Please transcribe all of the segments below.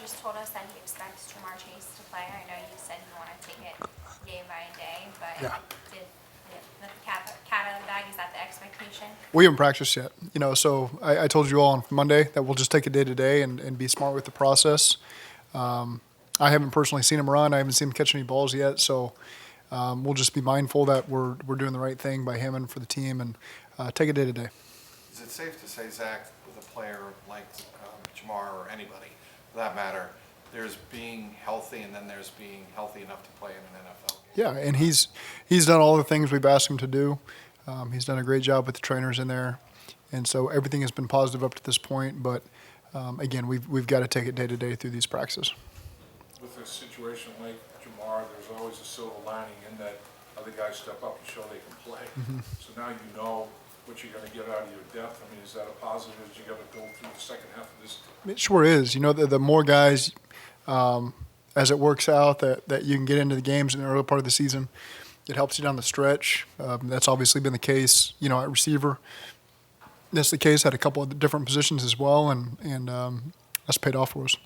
just told us that he expects Jamar Chase to play. I know you said you want to take it day by day, but Yeah. did the cat out of the bag, is that the expectation? We haven't practiced yet, so I told you all on Monday that we'll just take it day to day and be smart with the process. I haven't personally seen him run. I haven't seen him catch any balls yet, so we'll just be mindful that we're doing the right thing by him and for the team and take it day to day. Is it safe to say, Zach, with a player like Jamar or anybody for that matter, there's being healthy and then there's being healthy enough to play in an NFL game? Yeah, and he's done all the things we've asked him to do. He's done a great job with the trainers in there, and so everything has been positive up to this point. But again, we've got to take it day to day through these practices. With a situation like Jamar, there's always a silver lining in that other guys step up and show they can play. Mm-hmm. So now you know what you're going to get out of your depth. I mean, is that a positive as you got to go through the second half of this? It sure is. The more guys, as it works out, that you can get into the games in the early part of the season, it helps you down the stretch. That's obviously been the case, at receiver. That's the case at a couple of different positions as well, and that's paid off for us.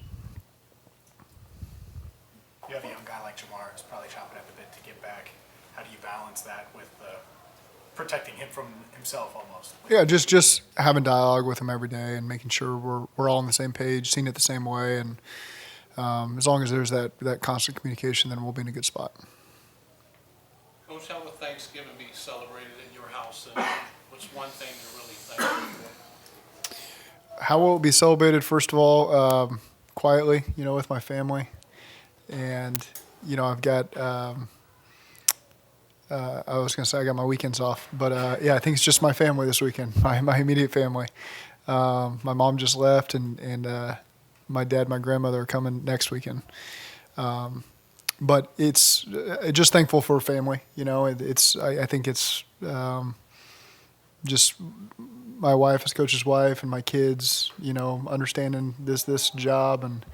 You have a young guy like Jamar who's probably chomping at the bit to get back. How do you balance that with protecting him from himself almost? Yeah, just having dialogue with him every day and making sure we're all on the same page, seeing it the same way, and as long as there's that constant communication, then we'll be in a good spot. Coach, how will Thanksgiving be celebrated in your house, and what's one thing you're really thankful for? How will it be celebrated? First of all, quietly, with my family, and I've got. I was going to say I got my weekends off, but yeah, I think it's just my family this weekend, my immediate family. My mom just left, and my dad, my grandmother are coming next weekend. But it's just thankful for family. I think it's just my wife as coach's wife and my kids. Understanding this job and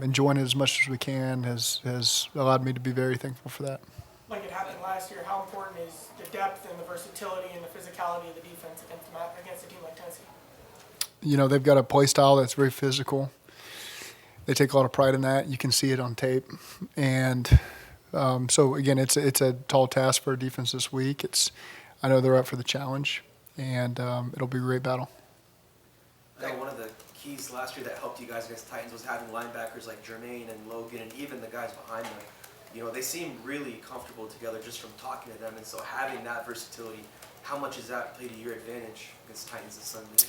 enjoying it as much as we can has allowed me to be very thankful for that. Like it happened last year, how important is the depth and the versatility and the physicality of the defense against a team like Tennessee? They've got a play style that's very physical. They take a lot of pride in that. You can see it on tape. And so, again, it's a tall task for our defense this week. I know they're up for the challenge, and it'll be a great battle. I know one of the keys last year that helped you guys against the Titans was having linebackers like Jermaine and Logan and even the guys behind them. They seem really comfortable together just from talking to them. And so having that versatility, how much does that play to your advantage against the Titans this Sunday?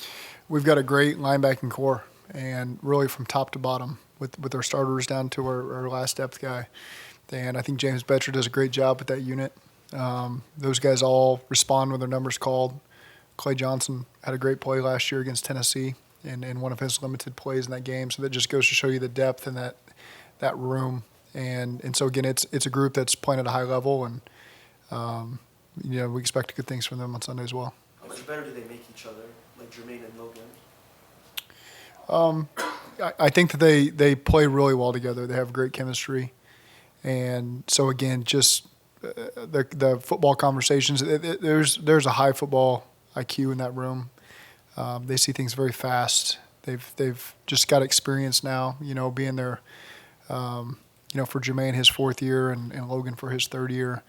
We've got a great linebacking core, and really from top to bottom with our starters down to our last depth guy. And I think James Betcher does a great job with that unit. Those guys all respond when their number's called. Clay Johnson had a great play last year against Tennessee in one of his limited plays in that game. So that just goes to show you the depth in that room. And so, again, it's a group that's playing at a high level, and, we expect good things from them on Sunday as well. How much better do they make each other, like Jermaine and Logan? I think that they play really well together. They have great chemistry. And so, again, just the football conversations, there's a high football IQ in that room. They see things very fast. They've just got experience now, being there. For Jermaine, his fourth year, and Logan for his third year.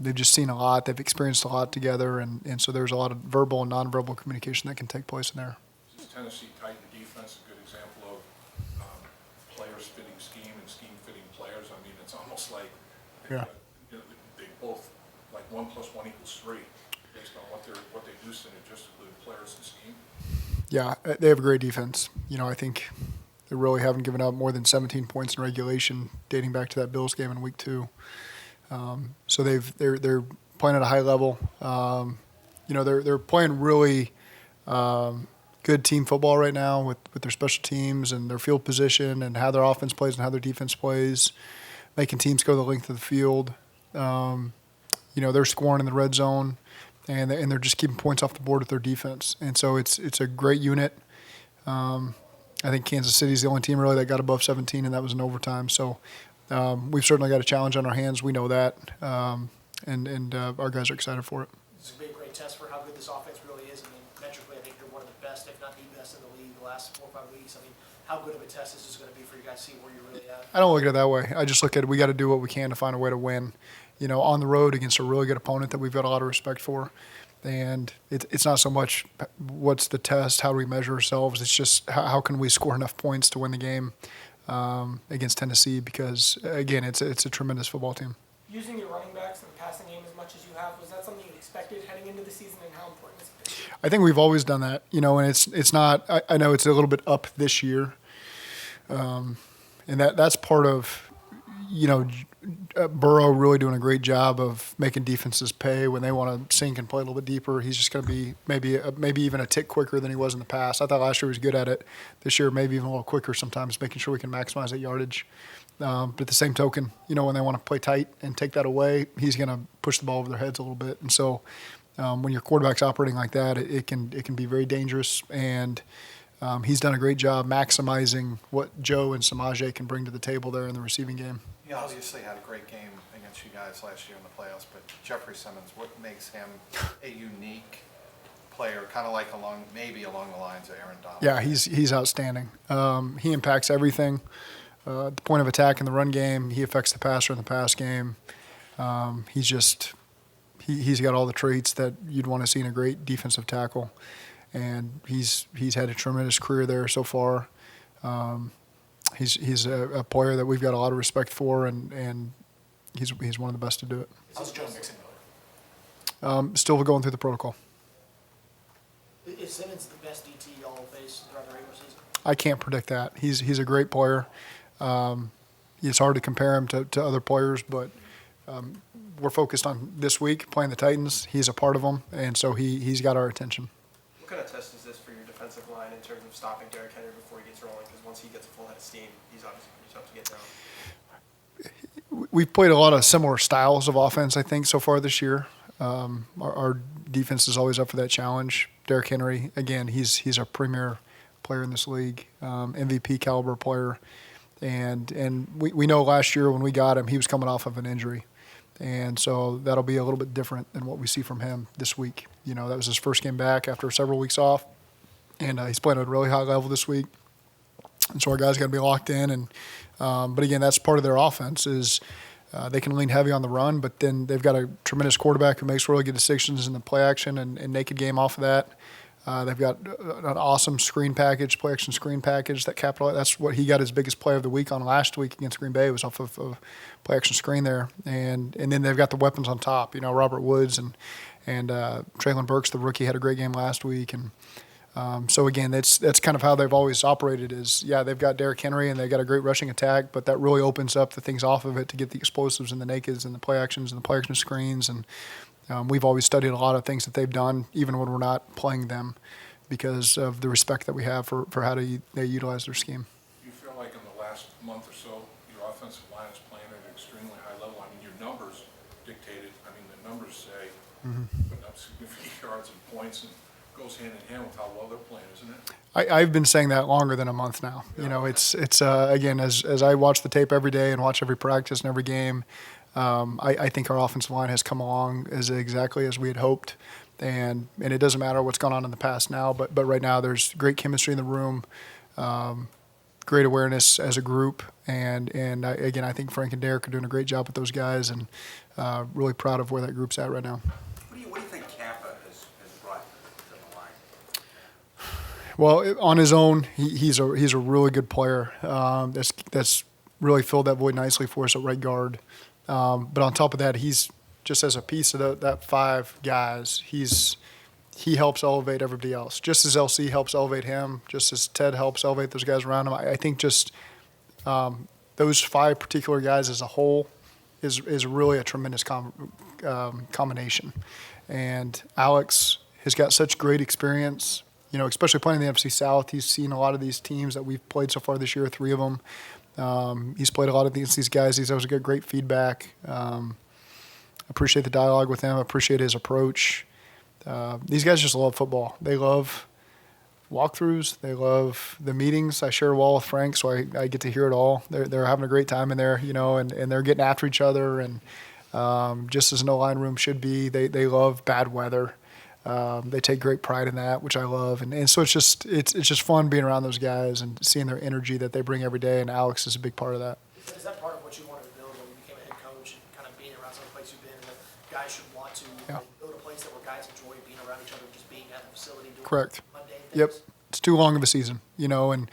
They've just seen a lot. They've experienced a lot together, and so there's a lot of verbal and nonverbal communication that can take place in there. Is Tennessee Titan defense a good example of players fitting scheme and scheme fitting players? I mean, it's almost like they both, like 1 + 1 = 3 based on what they do synergistically with players and scheme. Yeah, they have a great defense. I think they really haven't given up more than 17 points in regulation dating back to that Bills game in week 2. So they're playing at a high level. They're playing really good team football right now with their special teams and their field position and how their offense plays and how their defense plays, making teams go the length of the field. They're scoring in the red zone, and they're just keeping points off the board with their defense. And so it's a great unit. I think Kansas City's the only team really that got above 17, and that was in overtime. So we've certainly got a challenge on our hands. We know that, and our guys are excited for it. This will be a great test for how good this offense really is. I mean, metrically, I think they're one of the best, if not the best in the league the last 4 or 5 weeks. I mean, how good of a test is this going to be for you guys to see where you're really at? I don't look at it that way. I just look at it, we got to do what we can to find a way to win. You know, on the road against a really good opponent that we've got a lot of respect for. And it's not so much what's the test, how do we measure ourselves. It's just how can we score enough points to win the game against Tennessee because, again, it's a tremendous football team. Using your running backs in the passing game as much as you have, was that something you expected heading into the season, and how important is it this year? I think we've always done that, you know, and it's not. I know it's a little bit up this year, and that's part of, you know, Burrow really doing a great job of making defenses pay when they want to sink and play a little bit deeper. He's just going to be maybe even a tick quicker than he was in the past. I thought last year he was good at it. This year maybe even a little quicker sometimes, making sure we can maximize that yardage. But at the same token, you know, when they want to play tight and take that away, he's going to push the ball over their heads a little bit. And so when your quarterback's operating like that, it can be very dangerous. And he's done a great job maximizing what Joe and Samaje can bring to the table there in the receiving game. He obviously had a great game against you guys last year in the playoffs, but Jeffrey Simmons, what makes him a unique player, kind of like maybe along the lines of Aaron Donald? Yeah, he's outstanding. He impacts everything. The point of attack in the run game, he affects the passer in the pass game. He's got all the traits that you'd want to see in a great defensive tackle, and he's had a tremendous career there so far. He's a player that we've got a lot of respect for, and he's one of the best to do it. How's Joe Mixon doing? Still going through the protocol. Is Simmons the best DT y'all will face throughout the regular season? I can't predict that. He's a great player. It's hard to compare him to other players, but we're focused on this week playing the Titans. He's a part of them, and so he's got our attention. What kind of test is this for your defensive line in terms of stopping Derrick Henry before he gets rolling? Because once he gets a full head of steam, he's obviously pretty tough to get down. We've played a lot of similar styles of offense, I think, so far this year. Our defense is always up for that challenge. Derrick Henry, again, he's a premier player in this league, MVP caliber player. And we know last year when we got him, he was coming off of an injury. And so that'll be a little bit different than what we see from him this week. You know, that was his first game back after several weeks off. And he's playing at a really high level this week. And so our guys got to be locked in. And but again, that's part of their offense is they can lean heavy on the run, but then they've got a tremendous quarterback who makes really good decisions in the play action and naked game off of that. They've got an awesome screen package, play action screen package that capitalized. That's what he got his biggest play of the week on last week against Green Bay, was off of play action screen there. And then they've got the weapons on top. You know, Robert Woods and Traylon Burks, the rookie, had a great game last week. And so again, that's kind of how they've always operated. Is they've got Derrick Henry and they've got a great rushing attack, but that really opens up the things off of it to get the explosives and the nakeds and the play actions and the play action screens. And we've always studied a lot of things that they've done, even when we're not playing them, because of the respect that we have for how they utilize their scheme. Do you feel like in the last month or so, your offensive line is playing at an extremely high level? I mean, your numbers dictated. I mean, the numbers say putting up significant yards and points, and goes hand in hand with how well they're playing, isn't it? I've been saying that longer than a month now. You know, it's again, as I watch the tape every day and watch every practice and every game, I think our offensive line has come along as exactly as we had hoped. And it doesn't matter what's gone on in the past now, but right now there's great chemistry in the room, great awareness as a group, and again, I think Frank and Derek are doing a great job with those guys, and really proud of where that group's at right now. What do you think Kappa has brought to the line? Well, on his own, he's a really good player. That's really filled that void nicely for us at right guard. But on top of that, he's just as a piece of that five guys, he helps elevate everybody else. Just as LC helps elevate him, just as Ted helps elevate those guys around him. I think just those five particular guys as a whole is really a tremendous combination. And Alex has got such great experience, you know, especially playing in the NFC South. He's seen a lot of these teams that we've played so far this year, 3 of them. He's played a lot against these guys. He's always got great feedback. Appreciate the dialogue with him. Appreciate his approach. These guys just love football. They love walkthroughs. They love the meetings. I share a wall with Frank, so I get to hear it all. They're having a great time in there, you know, and they're getting after each other. And just as an O-line room should be, they love bad weather. They take great pride in that, which I love, and so it's just fun being around those guys and seeing their energy that they bring every day. And Alex is a big part of that. Is that part of what you wanted to build when you became a head coach and kind of being around some of the places you've been, and that guys should want to build a place that where guys enjoy being around each other, just being at the facility, doing Correct. mundane Yep. things? It's too long of a season, and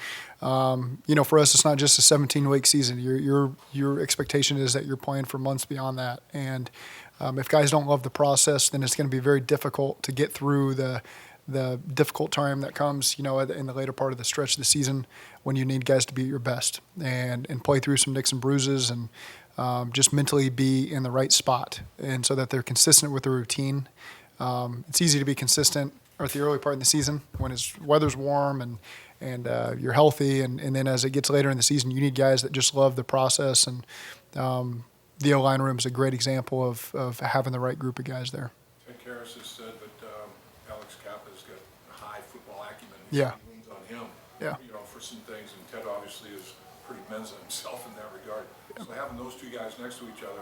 for us, it's not just a 17-week season. Your expectation is that you're playing for months beyond that, and if guys don't love the process, then it's going to be very difficult to get through the difficult time that comes, in the later part of the stretch of the season when you need guys to be at your best and play through some nicks and bruises and just mentally be in the right spot, and so that they're consistent with the routine. It's easy to be consistent at the early part of the season when weather's warm and you're healthy, and then as it gets later in the season, you need guys that just love the process. And the O-line room is a great example of having the right group of guys there. Ted Karras has said that Alex Kappa's got high football acumen. Yeah. He leans on him, Yeah. for some things, and Ted obviously is pretty Mensa himself in that regard. So having those two guys next to each other,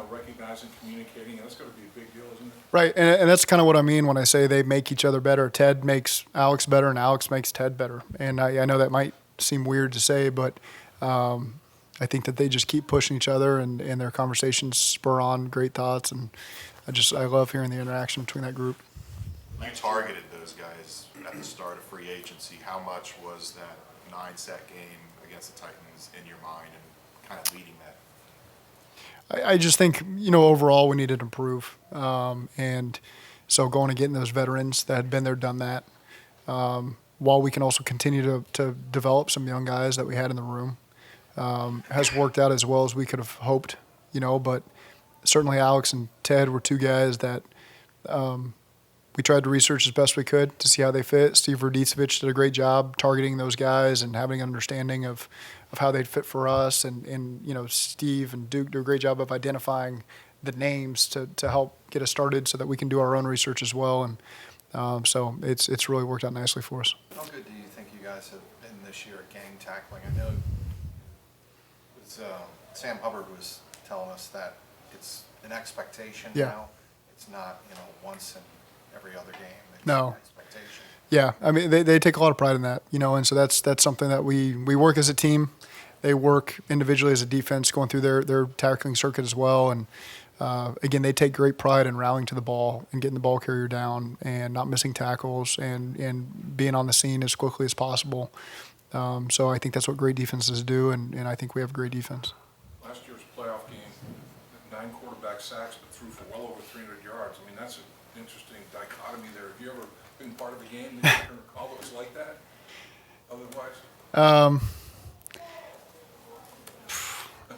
recognizing, communicating, that's going to be a big deal, isn't it? Right, and that's kind of what I mean when I say they make each other better. Ted makes Alex better, and Alex makes Ted better. And I know that might seem weird to say, but I think that they just keep pushing each other, and their conversations spur on great thoughts. And I love hearing the interaction between that group. You targeted those guys at the start of free agency. How much was that 9-sack game against the Titans in your mind and kind of leading that? I just think, overall we needed to improve. And so going and getting those veterans that had been there, done that, while we can also continue to develop some young guys that we had in the room, has worked out as well as we could have hoped, but certainly Alex and Ted were two guys that we tried to research as best we could to see how they fit. Steve Rudicevich did a great job targeting those guys and having an understanding of how they'd fit for us. And Steve and Duke do a great job of identifying the names to help get us started so that we can do our own research as well. And so it's really worked out nicely for us. How good do you think you guys have been this year at gang tackling? I know it was, Sam Hubbard was telling us that it's an expectation now. It's not, once in every other game. It's No. an expectation. Yeah, I mean they take a lot of pride in that, and so that's something that we work as a team. They work individually as a defense, going through their tackling circuit as well. And again, they take great pride in rallying to the ball and getting the ball carrier down and not missing tackles and being on the scene as quickly as possible. So I think that's what great defenses do, and I think we have a great defense. Last year's playoff game, 9 quarterback sacks, but threw for well over 300 yards. I mean, that's an interesting dichotomy there. Have you ever been part of a game that you can recall that was like that, otherwise?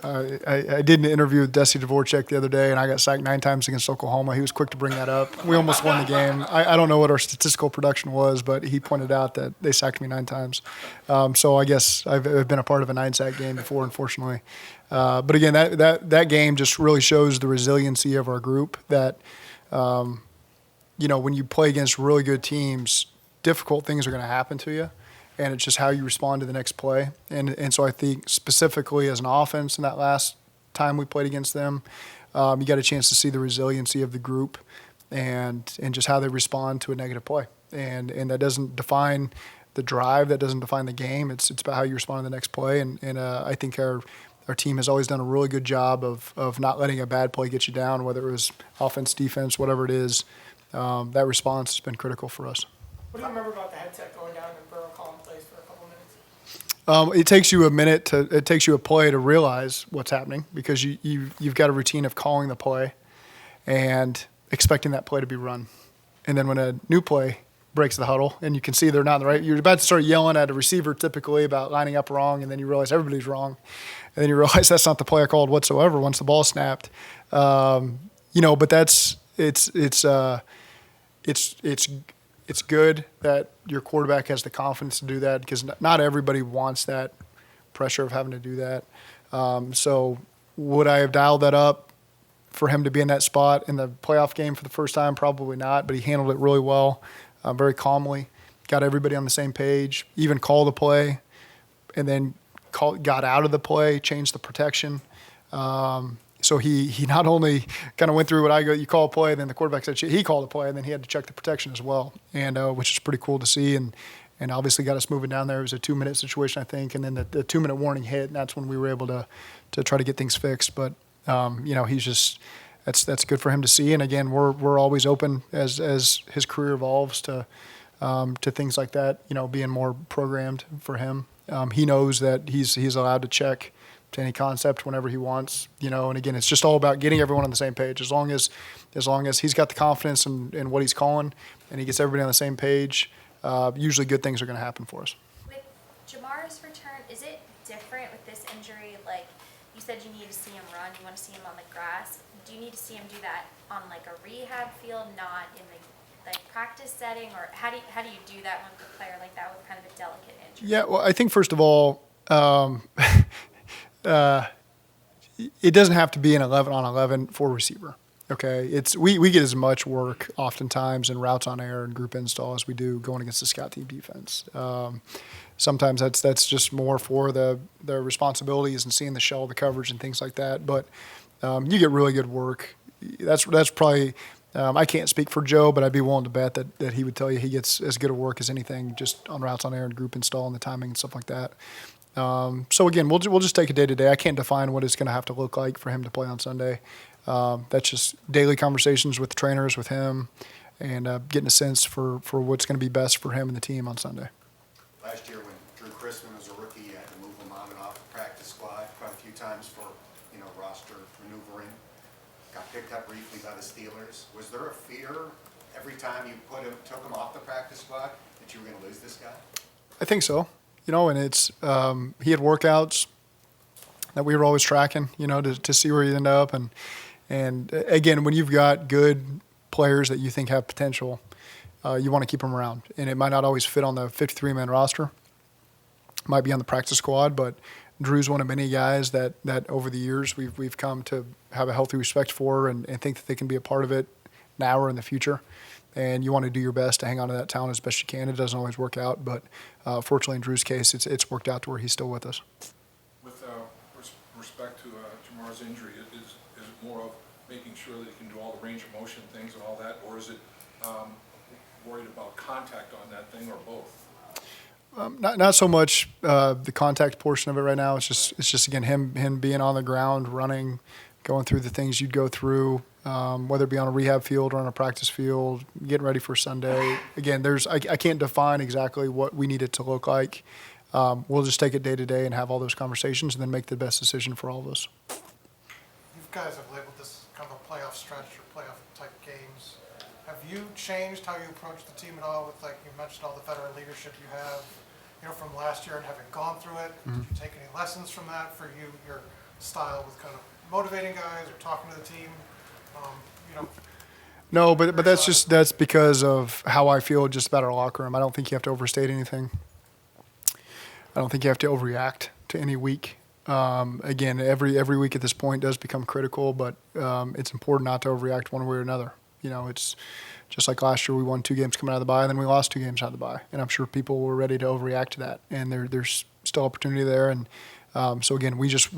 I did an interview with Desi Dvorak the other day, and I got sacked 9 times against Oklahoma. He was quick to bring that up. We almost won the game. I don't know what our statistical production was, but he pointed out that they sacked me 9 times. So I guess I've been a part of a 9-sack game before, unfortunately. But again, that game just really shows the resiliency of our group. That when you play against really good teams, difficult things are going to happen to you. And it's just how you respond to the next play. And so I think specifically as an offense in that last time we played against them, you got a chance to see the resiliency of the group and just how they respond to a negative play. And that doesn't define the drive, that doesn't define the game. It's about how you respond to the next play. And I think our team has always done a really good job of not letting a bad play get you down, whether it was offense, defense, whatever it is. That response has been critical for us. What do you remember about the headset going down and Burrow calling plays for a couple minutes? It takes you it takes you a play to realize what's happening, because you've got a routine of calling the play and expecting that play to be run. And then when a new play breaks the huddle and you can see they're not in the right, you're about to start yelling at a receiver typically about lining up wrong, and then you realize everybody's wrong. And then you realize that's not the play I called whatsoever once the ball snapped. But it's good that your quarterback has the confidence to do that, because not everybody wants that pressure of having to do that. So would I have dialed that up for him to be in that spot in the playoff game for the first time? Probably not, but he handled it really well, very calmly, got everybody on the same page, even called the play, and then got out of the play, changed the protection. So he not only kind of went through what you call a play, and then the quarterback said he called a play, and then he had to check the protection as well, and which is pretty cool to see, and obviously got us moving down there. It was a 2-minute situation, I think, and then the 2-minute warning hit, and that's when we were able to try to get things fixed. But he's just that's good for him to see, and again, we're always open as his career evolves to things like that. Being more programmed for him. He knows that he's allowed to check to any concept whenever he wants, and again, it's just all about getting everyone on the same page. As long as he's got the confidence in what he's calling and he gets everybody on the same page, usually good things are going to happen for us. With Jamar's return, is it different with this injury? Like you said, you need to see him run, you want to see him on the grass. Do you need to see him do that on like a rehab field, not in the practice setting, or how do you do that with a player like that with kind of a delicate injury? Yeah, well, I think first of all, it doesn't have to be an 11-on-11 for receiver. Okay, we get as much work oftentimes in routes on air and group install as we do going against the scout team defense. Sometimes that's just more for the responsibilities and seeing the shell, the coverage, and things like that. But you get really good work. That's probably. I can't speak for Joe, but I'd be willing to bet that he would tell you he gets as good a work as anything just on routes on air and group install and the timing and stuff like that. So again, we'll just take it day to day. I can't define what it's going to have to look like for him to play on Sunday. That's just daily conversations with the trainers, with him, and getting a sense for what's going to be best for him and the team on Sunday. Last year when Drew Chrisman was a rookie, you had to move him on and off the practice squad quite a few times for roster maneuvering. Got picked up briefly by the Steelers. Was there a fear every time you took him off the practice squad that you were going to lose this guy? I think so. And it's he had workouts that we were always tracking, to see where he'd end up. And again, when you've got good players that you think have potential, you want to keep them around. And it might not always fit on the 53-man roster. It might be on the practice squad, but Drew's one of many guys that over the years we've come to have a healthy respect for and think that they can be a part of it now or in the future. And you want to do your best to hang on to that talent as best you can. It doesn't always work out, but fortunately in Drew's case, it's worked out to where he's still with us. With respect to Jamar's injury, is it more of making sure that he can do all the range of motion things and all that, or is it worried about contact on that thing, or both? Not so much the contact portion of it right now. It's just again him being on the ground, running, going through the things you'd go through, whether it be on a rehab field or on a practice field, getting ready for Sunday. Again, I can't define exactly what we need it to look like. We'll just take it day to day and have all those conversations and then make the best decision for all of us. You guys have labeled this kind of a playoff stretch or playoff type games. Have you changed how you approach the team at all with, like you mentioned, all the veteran leadership you have, from last year and having gone through it? Mm-hmm. Did you take any lessons from that for your style with kind of motivating guys or talking to the team? No, but that's because of how I feel just about our locker room. I don't think you have to overstate anything. I don't think you have to overreact to any week. Again, every week at this point does become critical, but it's important not to overreact one way or another. It's just like last year we won 2 games coming out of the bye, and then we lost 2 games out of the bye. And I'm sure people were ready to overreact to that. And there's still opportunity there. And so again, we just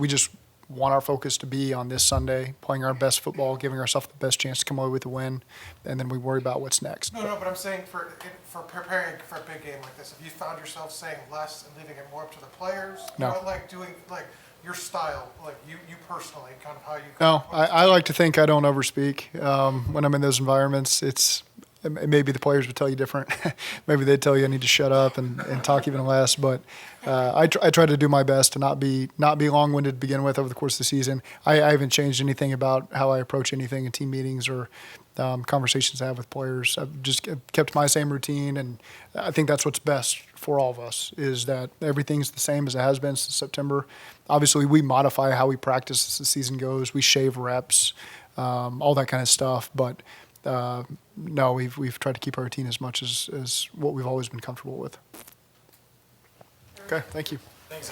want our focus to be on this Sunday, playing our best football, giving ourselves the best chance to come away with a win, and then we worry about what's next. No, but I'm saying for preparing for a big game like this, have you found yourself saying less and leaving it more up to the players? No. Doing your style, like you personally, kind of how you. No, I like to think I don't overspeak when I'm in those environments. Maybe the players would tell you different. Maybe they'd tell you I need to shut up and talk even less. But I try to do my best to not be long-winded to begin with over the course of the season. I haven't changed anything about how I approach anything in team meetings or conversations I have with players. I've just kept my same routine, and I think that's what's best for all of us is that everything's the same as it has been since September. Obviously, we modify how we practice as the season goes. We shave reps, all that kind of stuff. But no, we've tried to keep our routine as much as what we've always been comfortable with. Okay, thank you. Thanks.